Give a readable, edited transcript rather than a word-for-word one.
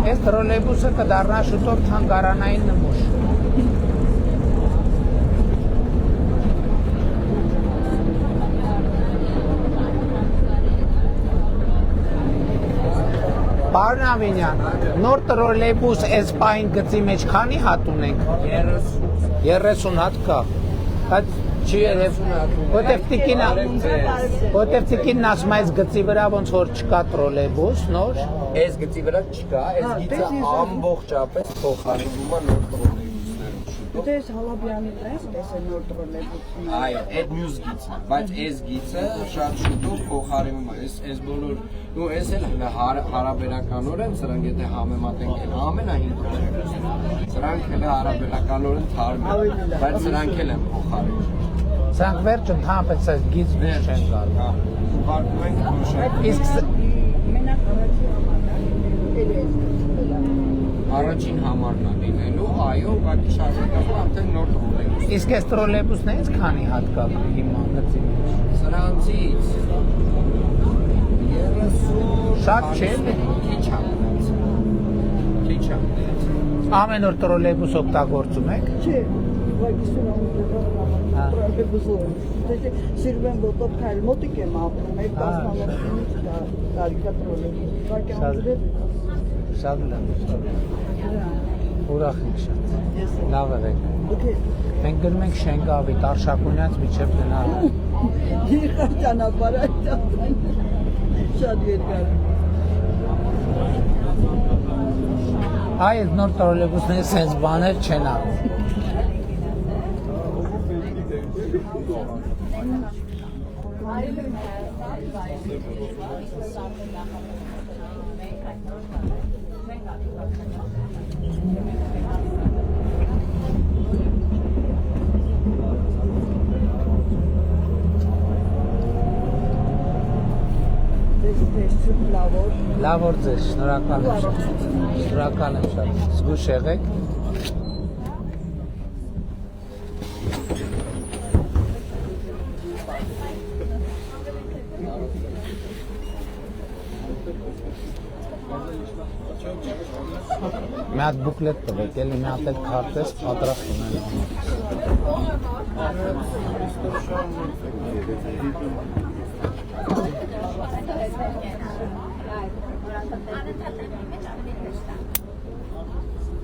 Այս տրոլեյբուսը կդառնա շուտով թանգարանային նմուշ։ Պարոն Ավինյան, նոր տրոլեյբուս այս պահին գծի մեջ քանի հատ ունենք։ 30 հատ կա։ Բայց չի երև, որտեվ տիկինն ասում այս գծի վրա ոնց որ չկա տրոլեյբուս նոր։ Այս գծի վրա չկա, այս գիծը ամբողջապես փոխարինվում է նոր տրոլեյբուսներով։ Դե այս Հալաբյանին է, այս է նոր տրոլեյբուսն։ Այո, այդ մյուս գիծը, բայց այս գիծը շատ շուտով փոխարինվում է։ Այս բոլոր, ու այս էլ հարաբերականորեն սրանք եթե համեմատենք ամենահին տրոլեյբուսները, սրանք էլ հարաբերականորեն թարմ են, բայց սրանք էլ են փոխարինվում։ Սրանք վերջ ընդհանրապես այս գիծ չեն գալու։ Ուղարկում ենք նշեք։ Իսկ Մենակ առաջին համարն է լինելու, այո, ուղղակի շարունակվում արդեն նոր տրոլեյբուս։ իսկ այս տրոլեյբուսներից քանի հատ կա հիմա գծի մեջ։ Սրանցից 30 Շատ չէ։ Քիչ է մնացել։ Քիչ է մնացել։ Ամեն օր տրոլեյբուս օգտագործում եք։ Չէ, ուղղակի տրոլեյբուսով։ Դե սիրվեն ոտով քայլ մոտիկ եմ ապրում, այդ 10-ից տարիքա տրոլեյբուս։ Ուղղակի ամբողջ Շատ լավ։ Ուրախ ենք շատ։ Լավ եղեք։ Մենք գնում ենք Շենգավի, Տարշակունյաց միջև գնալու։ Երկար ճանապարհ է դա։ Շատ երկար։ Այս նոր տրոլեյբուսները sense բաներ չեն անում։ Լավ օր ձեզ, շնորհակալ եմ շատ։ Շնորհակալ եմ շատ։ Զգույշ եղեք։ Մի հատ բուկլետ տվեք, էլի մի հատ էլ քարտեզ պատրաստ ունեն։